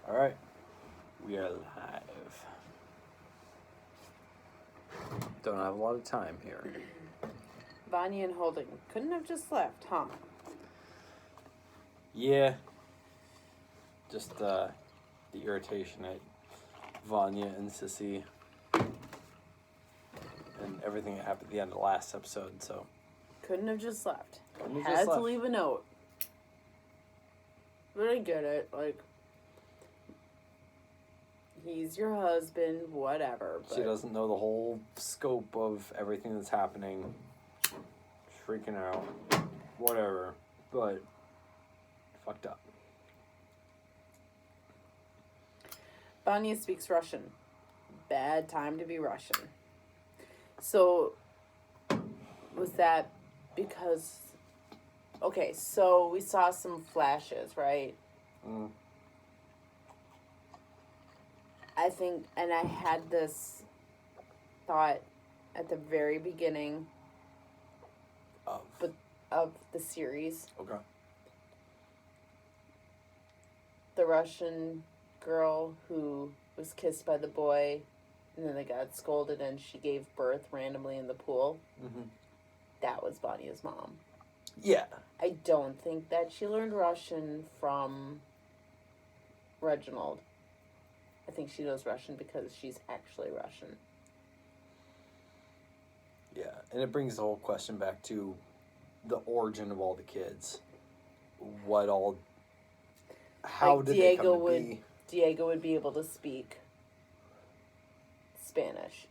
All right, we are live. Don't have a lot of time here. Vanya and Holding couldn't have just left, huh? Yeah. Just the irritation at Vanya and Sissy and everything that happened at the end of the last episode, so. Couldn't have just left. Couldn't have Had just to left. leave a note. But I get it, like, he's your husband, whatever. But She doesn't know the whole scope of everything that's happening. Freaking out. Whatever. But, fucked up. Vanya speaks Russian. Bad time to be Russian. So, was that because... Okay, so we saw some flashes, right? Mm. I think, and I had this thought at the very beginning of the series. Okay. The Russian girl who was kissed by the boy, and then they got scolded, and she gave birth randomly in the pool. Mm-hmm. That was Vanya's mom. Yeah. I don't think that she learned Russian from Reginald. I think she knows Russian because she's actually Russian. Yeah, and it brings the whole question back to the origin of all the kids. How Like did Diego they come to be? Diego would be able to speak Spanish.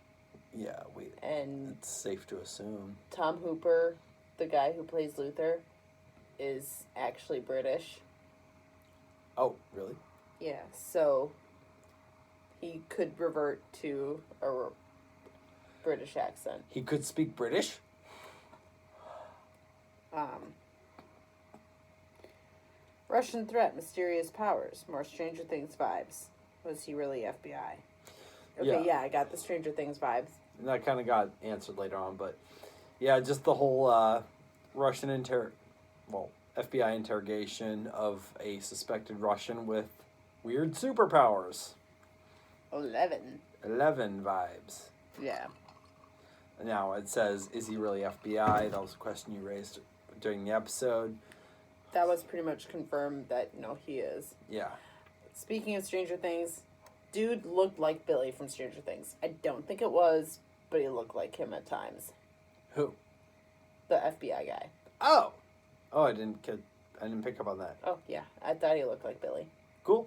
Yeah, And it's safe to assume. Tom Hooper, the guy who plays Luther, is actually British. Oh, really? Yeah, so he could revert to a British accent. He could speak British? Russian threat, mysterious powers, more Stranger Things vibes. Was he really FBI? Okay, yeah, I got the Stranger Things vibes. And that kind of got answered later on, but yeah, just the whole Russian FBI interrogation of a suspected Russian with weird superpowers. 11 vibes. Yeah. Now, it says, is he really FBI? That was a question you raised during the episode. That was pretty much confirmed that, he is. Yeah. Speaking of Stranger Things, dude looked like Billy from Stranger Things. I don't think it was, but he looked like him at times. Who? The FBI guy. Oh! Oh, I didn't pick up on that. Oh, yeah. I thought he looked like Billy. Cool.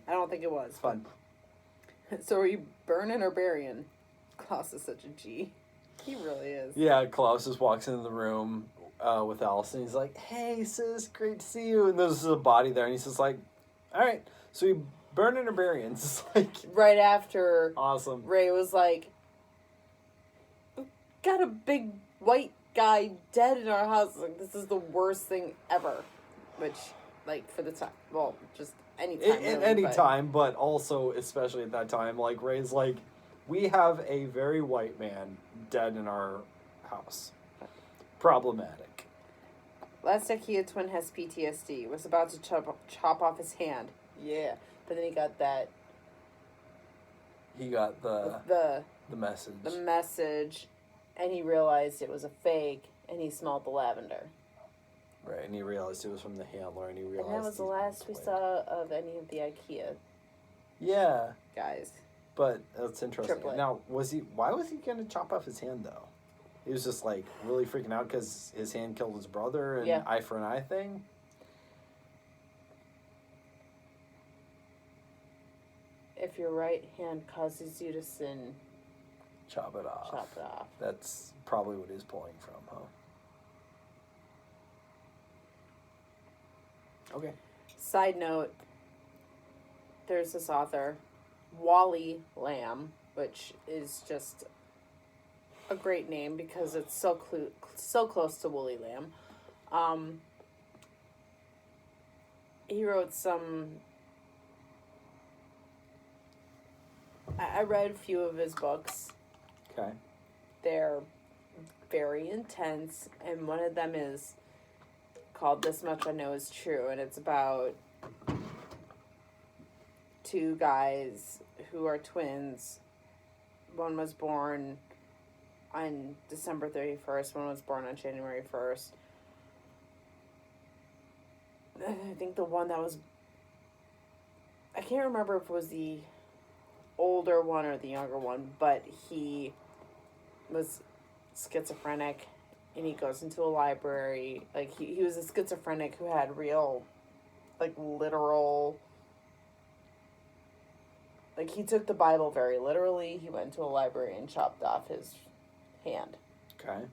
I don't think it was. Fun. So are you burning or burying? Klaus is such a G. He really is. Yeah, Klaus just walks into the room with Allison. He's like, hey, sis, great to see you. And there's a body there. And he's just like, all right. So you burning or burying? It's just like... Right after... Awesome. Ray was like, got a big white guy dead in our house. Like, this is the worst thing ever. Which, like, for the time... Well, just any time. Any time, but also, especially at that time, like, Ray's like, we have a very white man dead in our house. Problematic. Last Ikea twin has PTSD. Was about to chop off his hand. Yeah. But then he got that... He got the message. The message, and he realized it was a fake, and he smelled the lavender. Right, and he realized it was from the handler, and he realized... And that was the last we saw of any of the IKEA guys. But that's interesting. Triplet. Now, why was he going to chop off his hand, though? He was just, like, really freaking out because his hand killed his brother and eye for an eye thing? If your right hand causes you to sin, Chop it off. Chop it off. That's probably what he's pulling from, huh? Okay. Side note, there's this author, Wally Lamb, which is just a great name because it's so close to Woolly Lamb. He wrote some... I read a few of his books. Okay. They're very intense, and one of them is called This Much I Know Is True, and it's about two guys who are twins. One was born on December 31st. One was born on January 1st. I think the one that was... I can't remember if it was the older one or the younger one, but he was schizophrenic, and he goes into a library. Like, he was a schizophrenic who had real, like, literal... Like, he took the Bible very literally. He went to a library and chopped off his hand. Okay.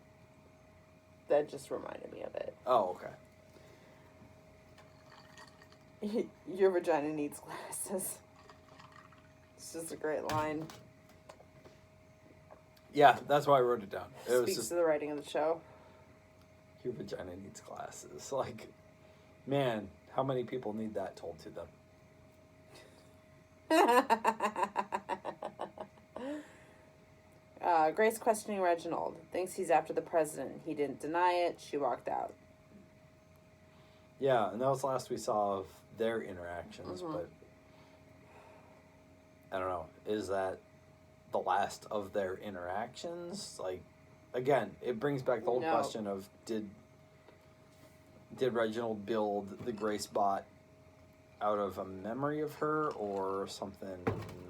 That just reminded me of it. Oh, okay. Your vagina needs glasses. It's just a great line. Yeah, that's why I wrote it down. It was Speaks just, to the writing of the show. your vagina needs glasses. Like, man, how many people need that told to them? Grace questioning Reginald. Thinks he's after the president. He didn't deny it. She walked out. Yeah, and that was the last we saw of their interactions, but I don't know. Is that the last of their interactions? Like, again, it brings back the whole question of did Reginald build the Grace bot out of a memory of her or something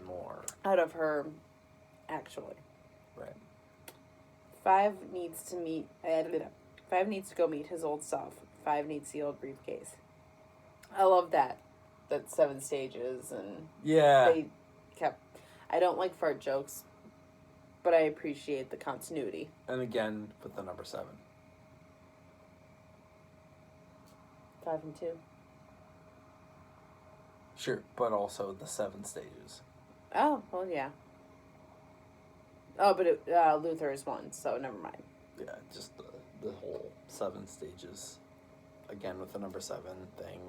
more? Out of her, actually. Right. Five needs to go meet his old self. Five needs the old briefcase. I love that. That's 7 stages, and yeah, they kept... I don't like fart jokes, but I appreciate the continuity. And again, with the number 7. 5 and 2. Sure, but also the 7 stages. Oh, well, yeah. Oh, but Luther is 1, so never mind. Yeah, just the whole 7 stages. Again, with the number 7 thing.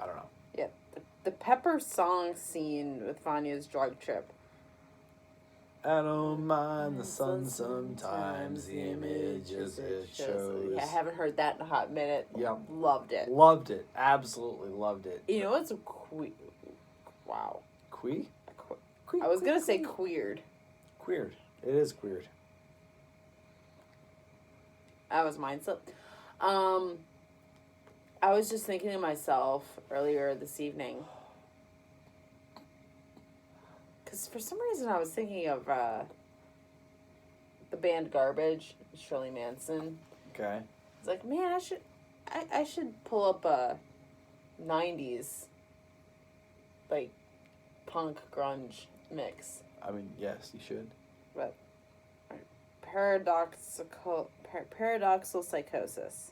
I don't know. Yeah, the Pepper song scene with Vanya's drug trip. I don't mind the sun sometimes, the images it shows. Yeah, I haven't heard that in a hot minute. Yep. Loved it. Loved it. Absolutely loved it. You know what's wow. Queer? I was going to say queered. Queered. It is queered. That was mine. So, I was just thinking to myself earlier this evening, because for some reason I was thinking of the band Garbage, Shirley Manson. Okay. It's like, man, I should pull up a 90s, like, punk grunge mix. I mean, yes, you should. But paradoxal psychosis.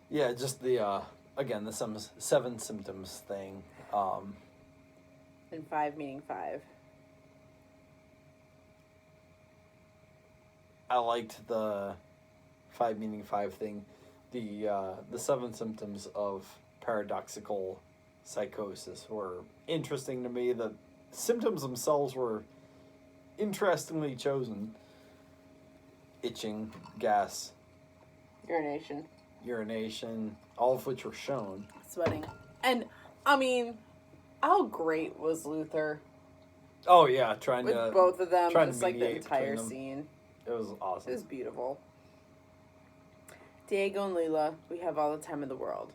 Yeah, just the, again, the 7 symptoms thing. And 5 meaning 5. I liked the 5 meaning 5 thing. The 7 symptoms of paradoxical psychosis were interesting to me. The symptoms themselves were interestingly chosen. Itching, gas, urination, all of which were shown. Sweating. And, I mean, how great was Luther? Oh, yeah, With both of them, trying just to like the mediate entire between them. scene. It was awesome. It was beautiful. Diego and Leela, we have all the time in the world.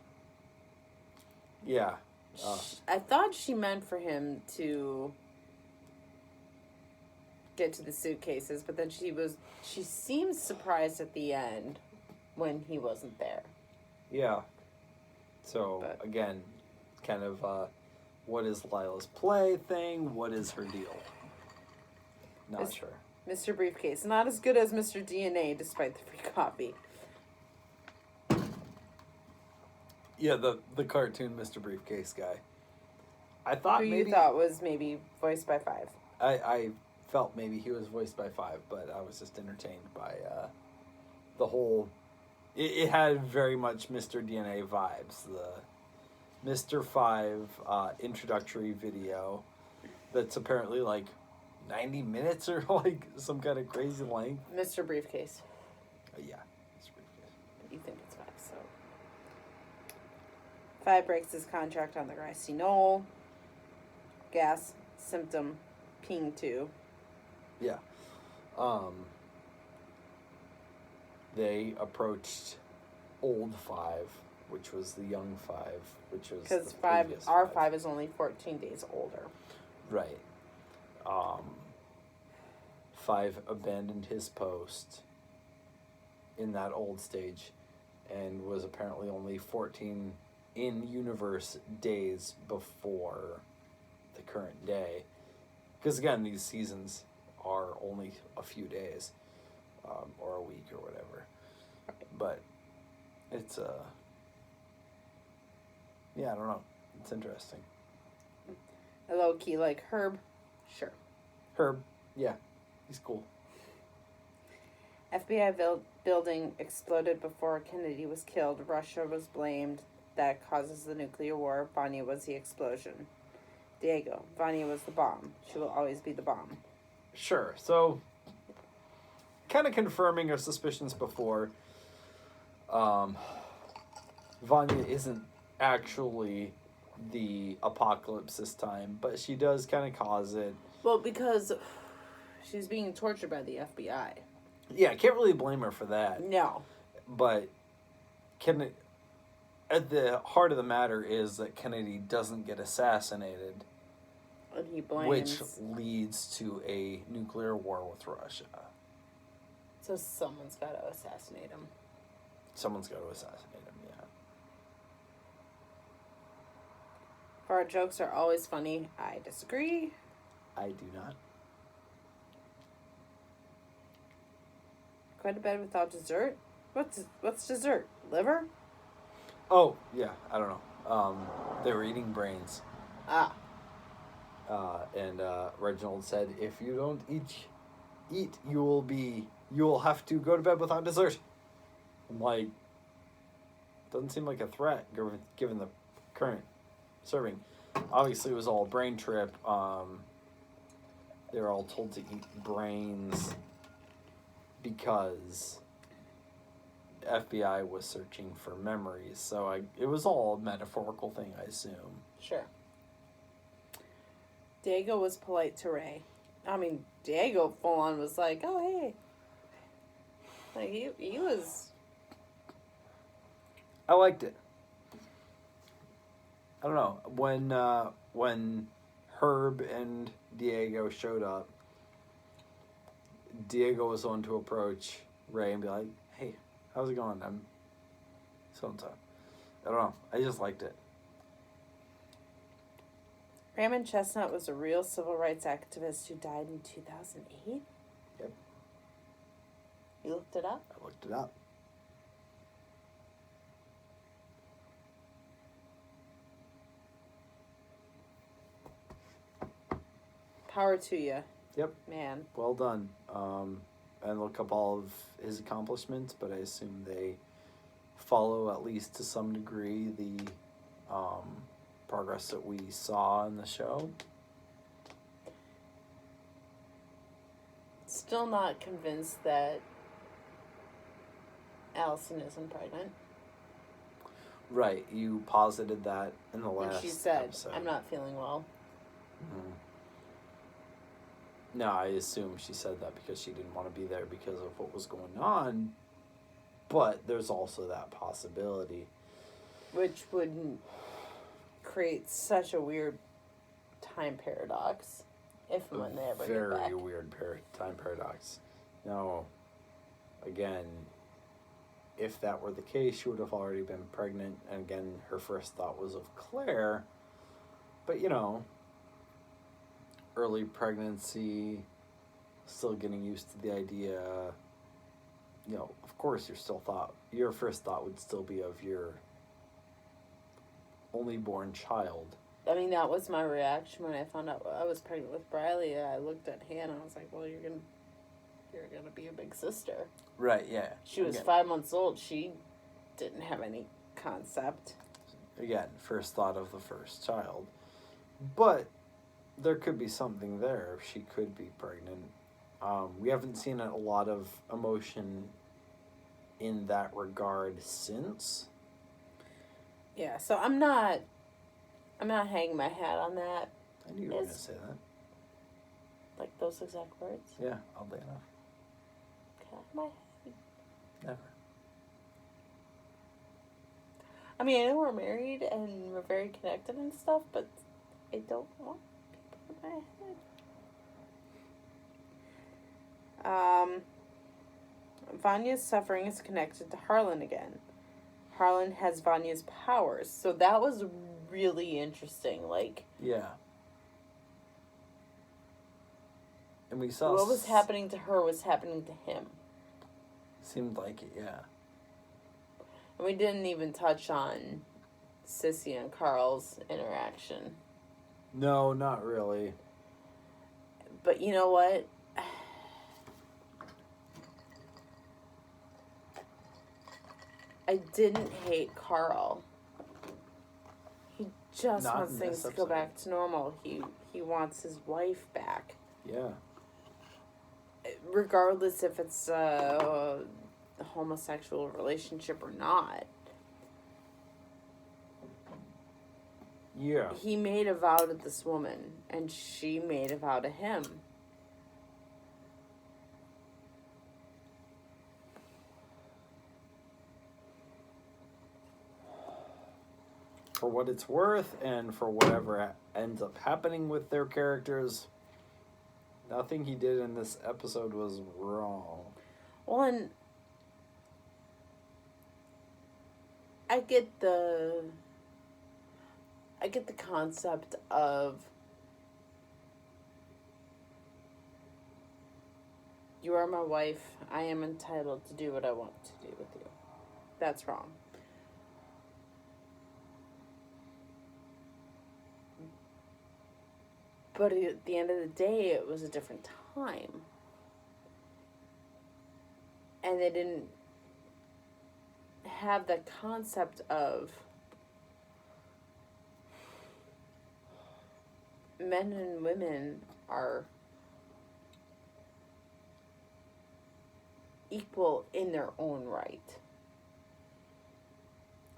Yeah. I thought she meant for him to get to the suitcases, but then she seemed surprised at the end when he wasn't there. Yeah. So, again, kind of, what is Lila's play thing? What is her deal? Not sure. Mr. Briefcase, not as good as Mr. DNA, despite the free coffee. Yeah, the cartoon Mr. Briefcase guy. I thought Who maybe... you thought was maybe voiced by 5. I felt maybe he was voiced by 5, but I was just entertained by the whole... It had very much Mr. DNA vibes. The Mr. 5 introductory video that's apparently like 90 minutes or like some kind of crazy length. Mr. Briefcase. Yeah, Mr. Briefcase. You think it's 5, so... 5 breaks his contract on the grassy knoll. gas symptom ping 2. Yeah. They approached old 5, which was the young 5, which was Because the 5, previous our 5 is only 14 days older. Right. 5 abandoned his post in that old stage and was apparently only 14 in-universe days before the current day. Because, again, these seasons are only a few days, or a week or whatever. But it's, yeah, I don't know. It's interesting. A low-key, like, Herb? Sure. Herb, yeah, he's cool. FBI building exploded before Kennedy was killed. Russia was blamed. That causes the nuclear war. Vanya was the explosion. Diego, Vanya was the bomb. She will always be the bomb. Sure. So, kind of confirming our suspicions before, Vanya isn't actually the apocalypse this time, but she does kind of cause it. Well, because she's being tortured by the FBI. Yeah, I can't really blame her for that. No. But at the heart of the matter is that Kennedy doesn't get assassinated, And he blames. which leads to a nuclear war with Russia. So someone's got to assassinate him. Someone's got to assassinate him, yeah. Fart jokes are always funny. I disagree. I do not. Go to bed without dessert? What's dessert? Liver? Oh, yeah, I don't know. They were eating brains. Ah. And Reginald said, if you don't eat, you will have to go to bed without dessert. I'm like, doesn't seem like a threat given the current serving. Obviously, it was all a brain trip. They were all told to eat brains because the FBI was searching for memories. So it was all a metaphorical thing, I assume. Sure. Diego was polite to Ray. I mean, Diego full on was like, oh, hey. Like, he was... I liked it. I don't know. When Herb and Diego showed up, Diego was on to approach Ray and be like, hey, how's it going? I'm so-and-so. I don't know. I just liked it. Raymond Chestnut was a real civil rights activist who died in 2008? Yep. You looked it up? I looked it up. Power to you. Yep. Man. Well done. I look up all of his accomplishments, but I assume they follow at least to some degree the progress that we saw in the show. Still not convinced that Allison isn't pregnant. Right, you posited that in the last When she said, episode. I'm not feeling well. Mm-hmm. No, I assume she said that because she didn't want to be there because of what was going on. But there's also that possibility. Which would create such a weird time paradox if and when they ever get back. Very weird time paradox. Now, again, if that were the case, she would have already been pregnant. And again, her first thought was of Claire. But, early pregnancy, still getting used to the idea, of course your first thought would still be of your only born child. I mean, that was my reaction when I found out I was pregnant with Briley. I looked at Hannah. I was like, well, you're gonna be a big sister. Right, yeah. She was 5 months old. She didn't have any concept. Again, first thought of the first child. But there could be something there. She could be pregnant. We haven't seen a lot of emotion in that regard since. Yeah, so I'm not hanging my hat on that. I knew you were going to say that. Like those exact words? Yeah, oddly enough. Get out of my head. Never. I mean, I know we're married and we're very connected and stuff, but I don't want people in my head. Vanya's suffering is connected to Harlan again. Harlan has Vanya's powers, so that was really interesting. Like, yeah. And we saw what was happening to her was happening to him. Seemed like it, yeah. And we didn't even touch on Sissy and Carl's interaction. No, not really. But you know what? I didn't hate Carl. He just Not wants in things this to go episode. back to normal. He wants his wife back. Yeah. Regardless if it's a homosexual relationship or not. Yeah. He made a vow to this woman, and she made a vow to him. For what it's worth, and for whatever ends up happening with their characters, nothing he did in this episode was wrong. Well, and I get the concept of you are my wife, I am entitled to do what I want to do with you. That's wrong. But at the end of the day, it was a different time. And they didn't have the concept of men and women are equal in their own right.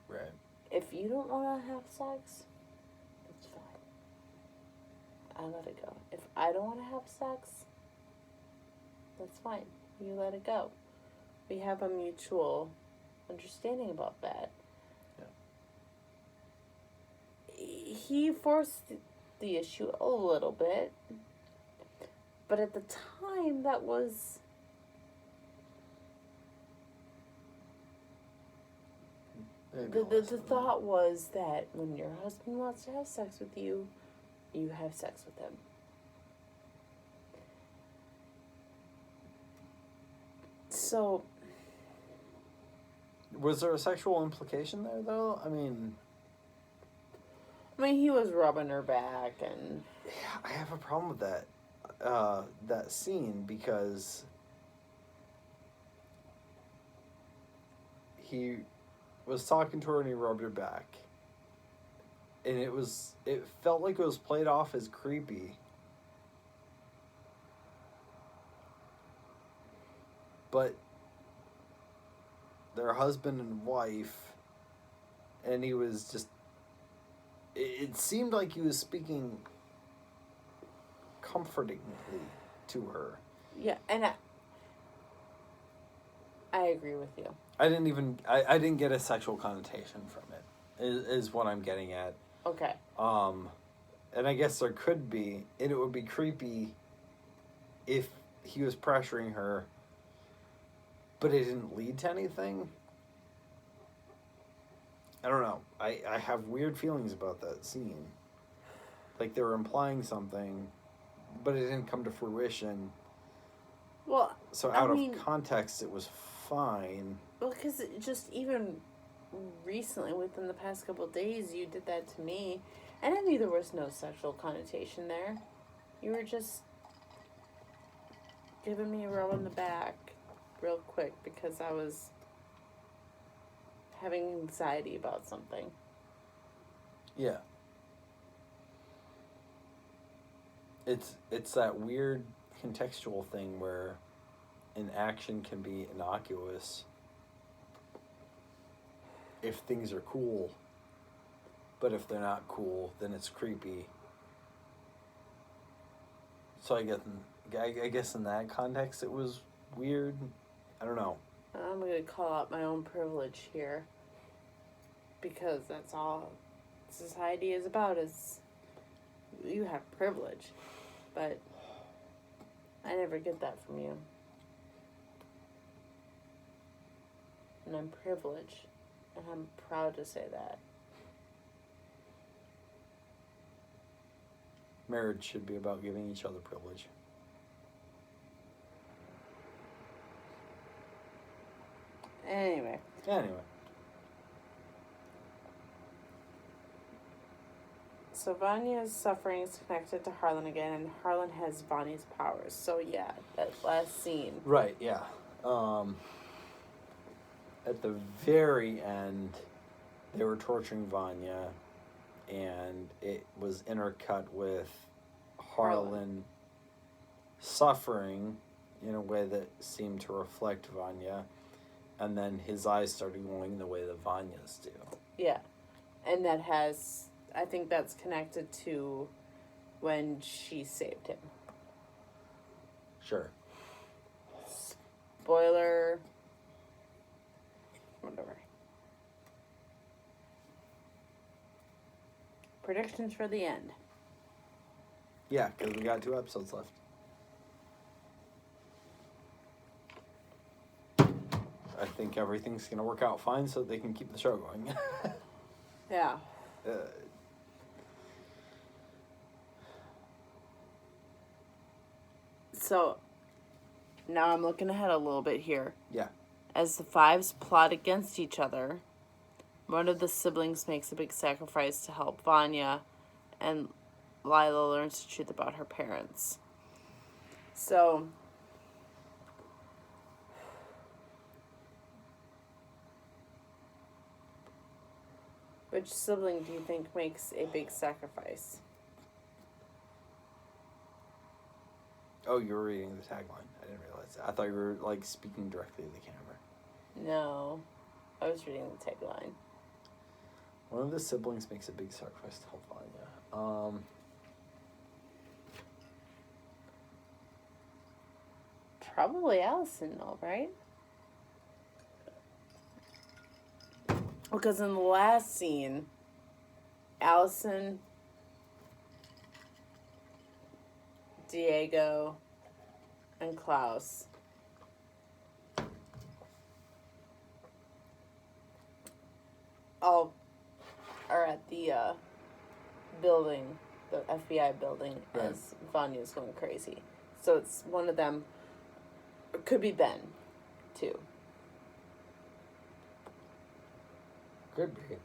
Right. If you don't want to have sex, that's fine. I let it go. If I don't want to have sex, that's fine. You let it go. We have a mutual understanding about that. Yeah. He forced the issue a little bit, but at the time that was the thought was that when your husband wants to have sex with you, you have sex with him. So, was there a sexual implication there, though? I mean, he was rubbing her back, and yeah, I have a problem with that that scene, because he was talking to her and he rubbed her back, and it felt like it was played off as creepy, but they're husband and wife, and he was just, it seemed like he was speaking comfortingly to her. yeah, and I agree with you. I didn't get a sexual connotation from it, is what I'm getting at. Okay. And I guess there could be, and it would be creepy if he was pressuring her, but it didn't lead to anything. I don't know. I have weird feelings about that scene. Like they were implying something, but it didn't come to fruition. Well, So out of context, it was fine. Well, because just even recently, within the past couple of days, you did that to me, and I knew there was no sexual connotation there. You were just giving me a rub on the back real quick because I was having anxiety about something. Yeah. It's that weird contextual thing where an action can be innocuous if things are cool, but if they're not cool, then it's creepy. So I guess in that context it was weird. I don't know. I'm going to call out my own privilege here. Because that's all society is about, is you have privilege. But I never get that from you. And I'm privileged. And I'm proud to say that. Marriage should be about giving each other privilege. Anyway. So Vanya's suffering is connected to Harlan again, and Harlan has Vanya's powers. So yeah, that last scene. Right, yeah. At the very end, they were torturing Vanya, and it was intercut with Harlan suffering in a way that seemed to reflect Vanya, and then his eyes started going the way that Vanya's do. Yeah, and that has... I think that's connected to when she saved him. Sure. Spoiler. Whatever. Predictions for the end. Yeah, because we got 2 episodes left. I think everything's going to work out fine so they can keep the show going. Yeah. So, now I'm looking ahead a little bit here. Yeah. As the fives plot against each other, one of the siblings makes a big sacrifice to help Vanya, and Lila learns the truth about her parents. So, which sibling do you think makes a big sacrifice? Oh, you were reading the tagline. I didn't realize that. I thought you were, speaking directly to the camera. No, I was reading the tagline. One of the siblings makes a big sacrifice to help Vanya. Probably Allison, though, right? Because in the last scene, Allison, Diego, and Klaus all are at the building, the FBI building, right, as Vanya's going crazy. So it's one of them. It could be Ben, too. Could be.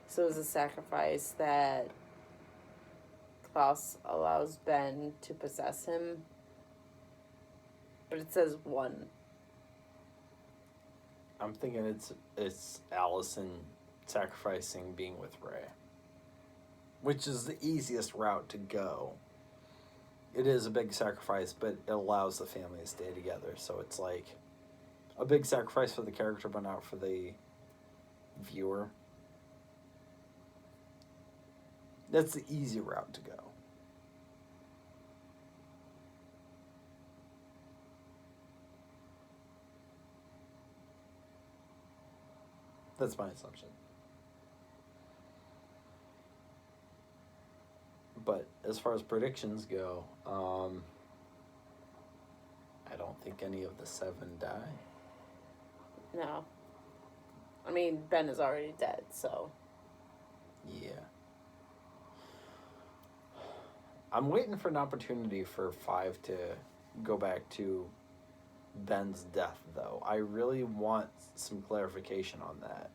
So it's a sacrifice that Klaus allows Ben to possess him. But it says one. I'm thinking it's Allison sacrificing being with Ray, which is the easiest route to go. It is a big sacrifice, but it allows the family to stay together. So it's like a big sacrifice for the character, but not for the viewer. That's the easy route to go. That's my assumption. But as far as predictions go, I don't think any of the 7 die. No. I mean, Ben is already dead, so. Yeah. I'm waiting for an opportunity for 5 to go back to Ben's death, though. I really want some clarification on that.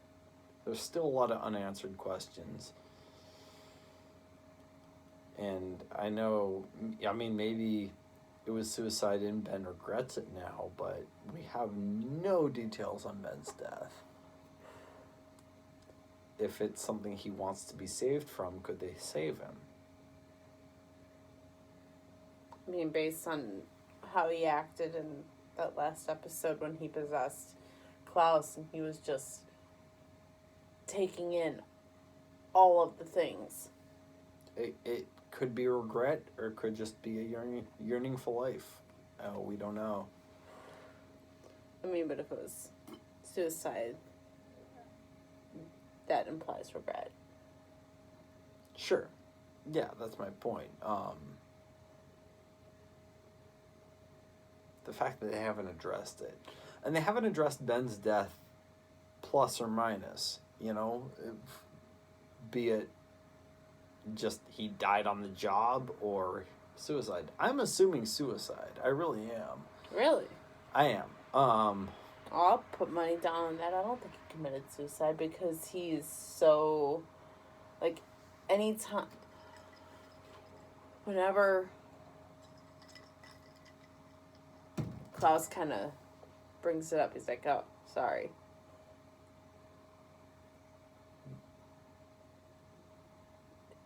There's still a lot of unanswered questions. And I know, I mean, maybe it was suicide and Ben regrets it now, but we have no details on Ben's death. If it's something he wants to be saved from, could they save him? I mean, based on how he acted in that last episode when he possessed Klaus, and he was just taking in all of the things. It could be regret, or it could just be a yearning for life. We don't know. I mean, but if it was suicide, that implies regret. Sure. Yeah, that's my point. The fact that they haven't addressed it. And they haven't addressed Ben's death plus or minus, be it just he died on the job or suicide. I'm assuming suicide. I really am. Really? I am. I'll put money down on that. I don't think he committed suicide because he's so, like, anytime, whenever Klaus kind of brings it up, he's like, oh, sorry.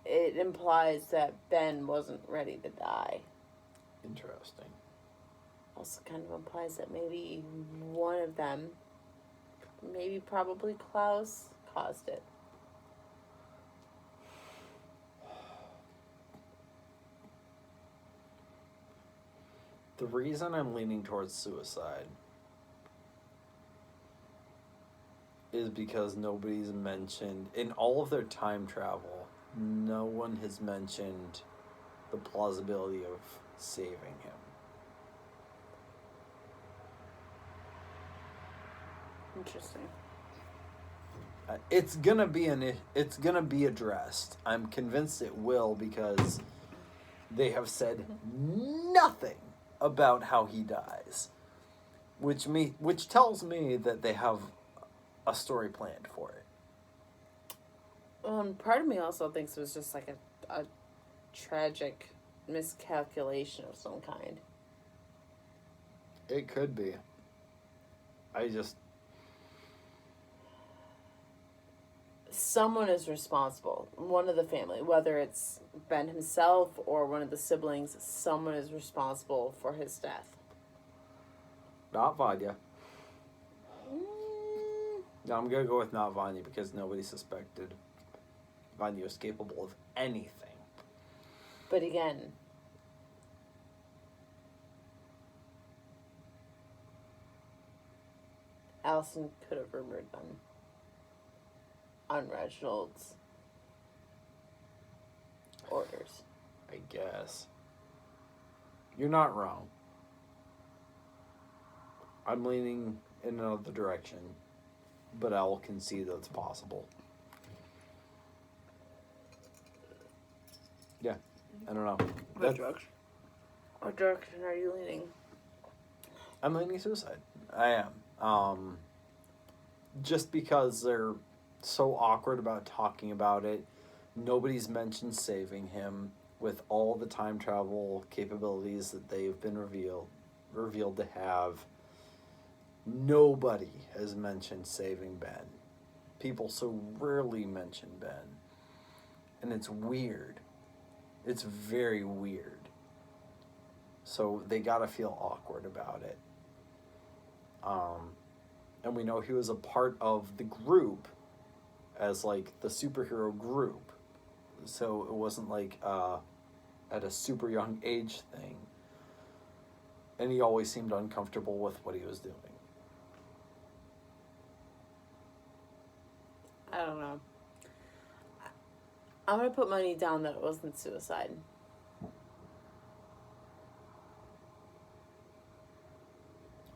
It implies that Ben wasn't ready to die. Interesting. Also kind of implies that maybe one of them, maybe probably Klaus, caused it. The reason I'm leaning towards suicide is because nobody's mentioned, in all of their time travel, no one has mentioned the plausibility of saving him. Interesting. It's gonna be addressed. I'm convinced it will, because they have said nothing about how he dies, which tells me that they have a story planned for it. Part of me also thinks it was just like a tragic miscalculation of some kind. It could be. Someone is responsible. One of the family, whether it's Ben himself or one of the siblings, someone is responsible for his death. Not Vanya. No, I'm going to go with not Vanya because nobody suspected Vanya was capable of anything. But again, Allison could have rumored them on Reginald's orders. I guess. You're not wrong. I'm leaning in another direction, but I will concede that it's possible. Yeah, I don't know. What direction are you leaning? I'm leaning suicide. I am. Just because they're so awkward about talking about it. Nobody's mentioned saving him with all the time travel capabilities that they've been revealed to have. Nobody has mentioned saving Ben. People so rarely mention Ben. And it's weird. It's very weird. So they gotta feel awkward about it. And we know he was a part of the group as like the superhero group. So it wasn't like at a super young age thing. And he always seemed uncomfortable with what he was doing. I don't know. I'm going to put money down that it wasn't suicide.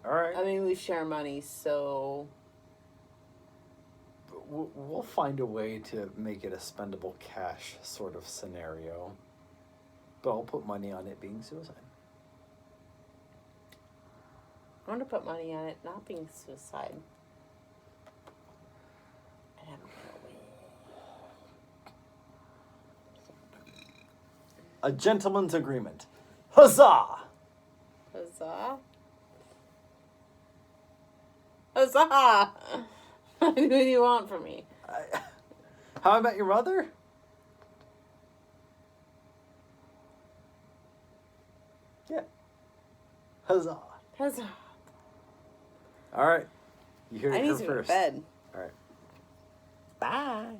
All right. I mean, we share money, so... We'll find a way to make it a spendable cash sort of scenario. But I'll put money on it being suicide. I'm going to put money on it not being suicide. And I'm going to win. A gentleman's agreement. Huzzah! Huzzah? Huzzah! What do you want from me? How I Met Your Mother? Yeah. Huzzah. Huzzah. All right. You hear I it need here to go to first. bed. All right. Bye.